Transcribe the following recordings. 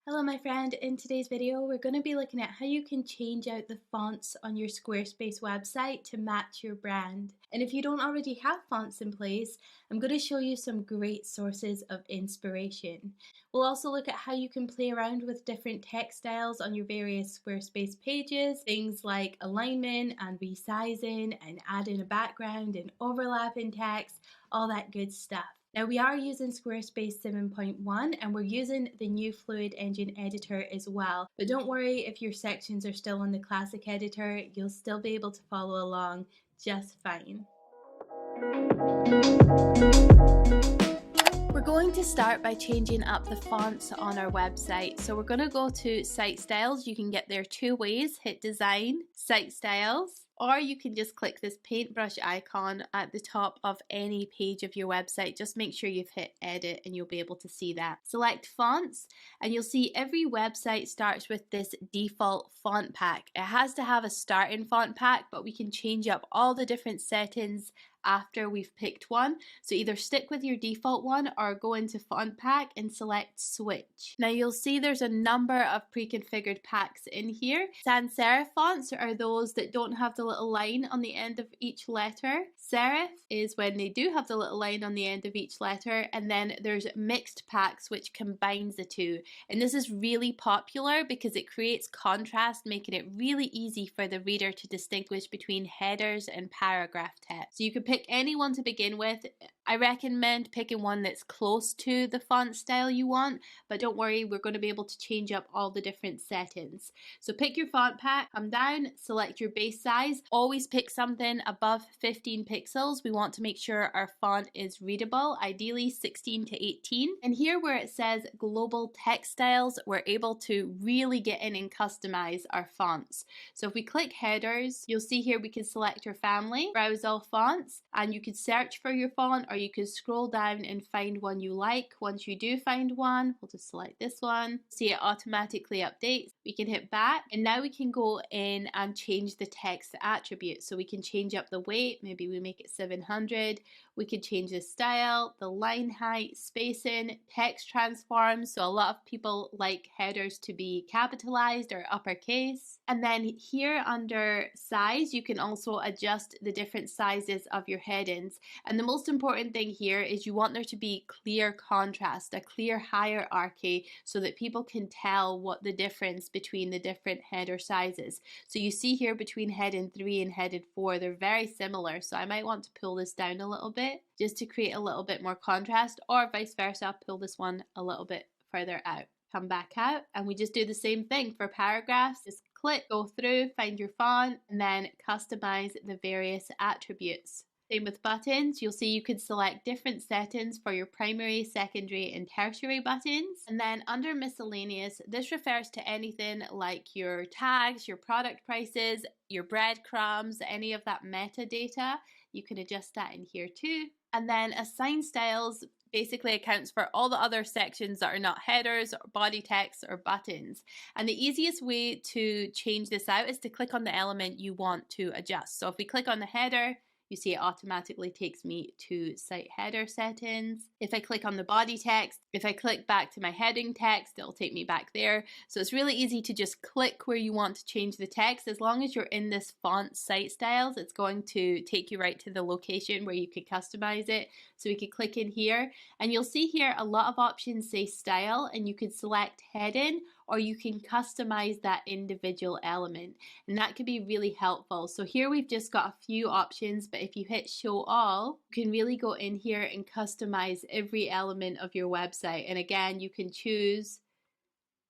Hello my friend, in today's video we're going to be looking at how you can change out the fonts on your Squarespace website to match your brand. And if you don't already have fonts in place, I'm going to show you some great sources of inspiration. We'll also look at how you can play around with different text styles on your various Squarespace pages, things like alignment and resizing and adding a background and overlapping text, all that good stuff. Now we are using Squarespace 7.1 and we're using the new Fluid Engine editor as well. But don't worry if your sections are still on the classic editor, you'll still be able to follow along just fine. We're going to start by changing up the fonts on our website. So we're going to go to Site Styles. You can get there two ways. Hit Design, Site Styles, or you can just click this paintbrush icon at the top of any page of your website. Just make sure you've hit Edit and you'll be able to see that. Select Fonts and you'll see every website starts with this default font pack. It has to have a starting font pack, but we can change up all the different settings after we've picked one. So either stick with your default one or go into font pack and select switch. Now you'll see there's a number of pre-configured packs in here. Sans serif fonts are those that don't have the little line on the end of each letter. Serif is when they do have the little line on the end of each letter, and then there's mixed packs which combines the two. And this is really popular because it creates contrast, making it really easy for the reader to distinguish between headers and paragraph text. So you can pick any one to begin with. I recommend picking one that's close to the font style you want, but don't worry, we're going to be able to change up all the different settings. So pick your font pack, come down, select your base size. Always pick something above 15 pixels. We want to make sure our font is readable, ideally 16 to 18. And here where it says global text styles, we're able to really get in and customize our fonts. So if we click headers, you'll see here we can select your family, browse all fonts, and you can search for your font, or you can scroll down and find one you like. Once you do find one, we'll just select this one. See, it automatically updates. We can hit back, and now we can go in and change the text attributes. So we can change up the weight, maybe we make it 700. We can change the style, the line height, spacing, text transforms. So a lot of people like headers to be capitalized or uppercase. And then here under size, you can also adjust the different sizes of your headings. And the most important thing here is you want there to be clear contrast, a clear hierarchy, so that people can tell what the difference between the different header sizes. So you see here between heading 3 and heading 4, they're very similar. So I might want to pull this down a little bit just to create a little bit more contrast, or vice versa, pull this one a little bit further out. Come back out, and we just do the same thing for paragraphs. Just click, go through, find your font, and then customize the various attributes. Same with buttons. You'll see you can select different settings for your primary, secondary, and tertiary buttons. And then under miscellaneous, this refers to anything like your tags, your product prices, your breadcrumbs, any of that metadata. You can adjust that in here too. And then assign styles basically accounts for all the other sections that are not headers or body text or buttons. And the easiest way to change this out is to click on the element you want to adjust. So if we click on the header, you see it automatically takes me to site header settings. If I click on the body text, if I click back to my heading text, it'll take me back there. So it's really easy to just click where you want to change the text. As long as you're in this font site styles, it's going to take you right to the location where you can customize it. So we could click in here, and you'll see here a lot of options say style, and you could select heading, or you can customize that individual element, and that could be really helpful. So here we've just got a few options, but if you hit show all, you can really go in here and customize every element of your website. And again, you can choose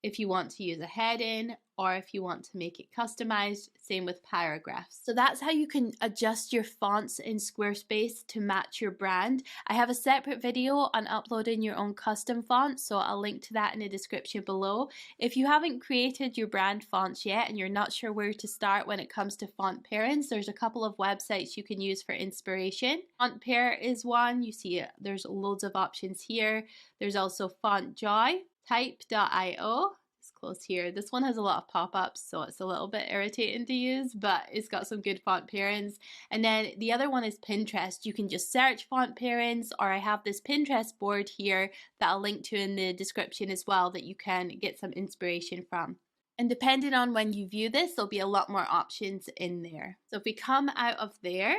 if you want to use a heading or if you want to make it customized. Same with paragraphs. So that's how you can adjust your fonts in Squarespace to match your brand. I have a separate video on uploading your own custom fonts, so I'll link to that in the description below. If you haven't created your brand fonts yet and you're not sure where to start when it comes to font pairings, there's a couple of websites you can use for inspiration. Font Pair is one. You see there's loads of options here. There's also Font Joy, Type.io. close here. This one has a lot of pop-ups, so it's a little bit irritating to use, but it's got some good font pairings. And then the other one is Pinterest. You can just search font pairings, or I have this Pinterest board here that I'll link to in the description as well that you can get some inspiration from. And depending on when you view this, there'll be a lot more options in there. So if we come out of there,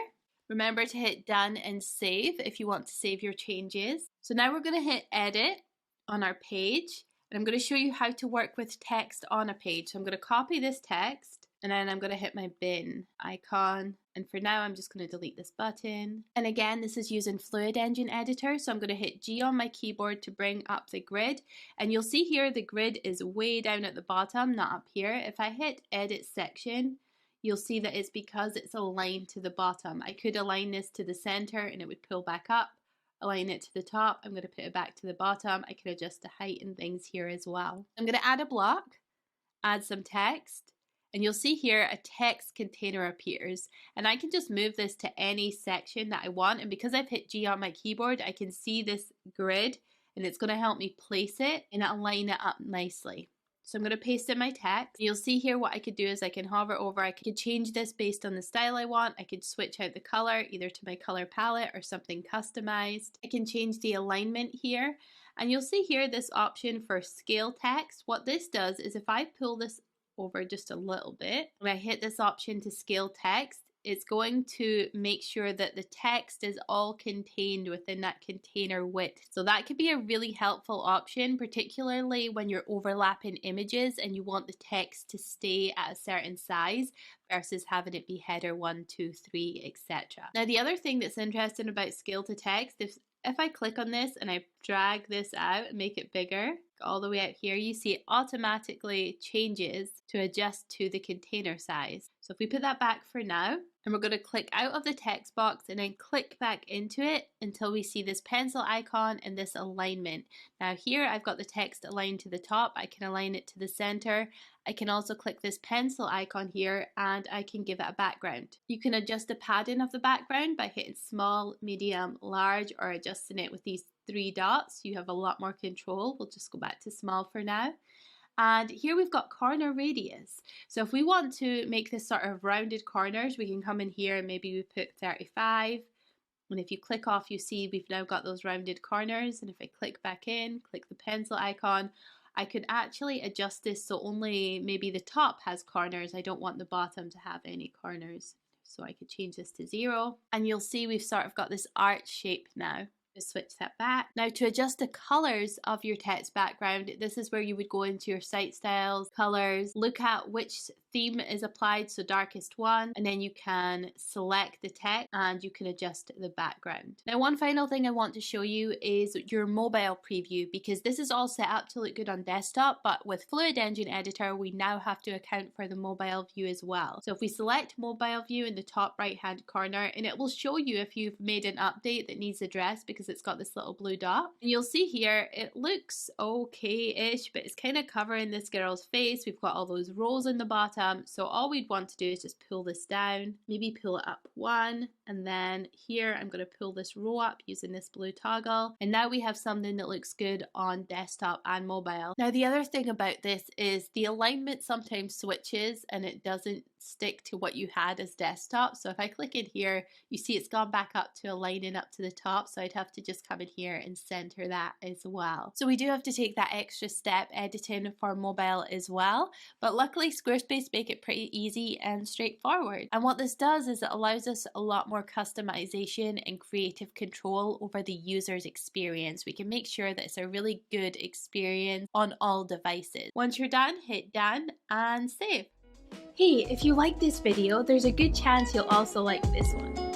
remember to hit done and save if you want to save your changes. So now we're going to hit edit on our page, and I'm going to show you how to work with text on a page. So I'm going to copy this text, and then I'm going to hit my bin icon. And for now, I'm just going to delete this button. And again, this is using Fluid Engine Editor. So I'm going to hit G on my keyboard to bring up the grid. And you'll see here the grid is way down at the bottom, not up here. If I hit Edit Section, you'll see that it's because it's aligned to the bottom. I could align this to the center and it would pull back up. Align it to the top. I'm going to put it back to the bottom. I can adjust the height and things here as well. I'm going to add a block, add some text, and you'll see here a text container appears. And I can just move this to any section that I want. And because I've hit G on my keyboard, I can see this grid and it's going to help me place it and align it up nicely. So I'm going to paste in my text. You'll see here what I could do is I can hover over. I could change this based on the style I want. I could switch out the color either to my color palette or something customized. I can change the alignment here. And you'll see here this option for scale text. What this does is if I pull this over just a little bit, when I hit this option to scale text, it's going to make sure that the text is all contained within that container width. So that could be a really helpful option, particularly when you're overlapping images and you want the text to stay at a certain size versus having it be header 1, 2, 3, etc. Now the other thing that's interesting about scale to text, if I click on this and I drag this out and make it bigger, all the way out here, you see it automatically changes to adjust to the container size. So if we put that back for now, and we're going to click out of the text box and then click back into it until we see this pencil icon and this alignment. Now here I've got the text aligned to the top. I can align it to the center. I can also click this pencil icon here and I can give it a background. You can adjust the padding of the background by hitting small, medium, large, or adjusting it with these 3 dots. You have a lot more control. We'll just go back to small for now. And here we've got corner radius. So if we want to make this sort of rounded corners, we can come in here and maybe we put 35. And if you click off, you see we've now got those rounded corners. And if I click back in, click the pencil icon, I could actually adjust this so only maybe the top has corners. I don't want the bottom to have any corners. So I could change this to 0. And you'll see we've sort of got this arch shape now. Just switch that back. Now to adjust the colors of your text background, this is where you would go into your site styles, colors, look at which theme is applied, so darkest one, and then you can select the text and you can adjust the background. Now one final thing I want to show you is your mobile preview, because this is all set up to look good on desktop, but with Fluid Engine Editor we now have to account for the mobile view as well. So if we select mobile view in the top right hand corner, and it will show you if you've made an update that needs addressed because it's got this little blue dot. And you'll see here it looks okay-ish, but it's kind of covering this girl's face. We've got all those rows in the bottom. So all we'd want to do is just pull this down, maybe pull it up 1, and then here I'm going to pull this row up using this blue toggle, and now we have something that looks good on desktop and mobile. Now the other thing about this is the alignment sometimes switches and it doesn't stick to what you had as desktop. So if I click in here, you see it's gone back up to aligning up to the top, so I'd have to just come in here and center that as well. So we do have to take that extra step editing for mobile as well, but luckily Squarespace make it pretty easy and straightforward. And what this does is it allows us a lot more customization and creative control over the user's experience. We can make sure that it's a really good experience on all devices. Once you're done, hit done and save. Hey, if you like this video, there's a good chance you'll also like this one.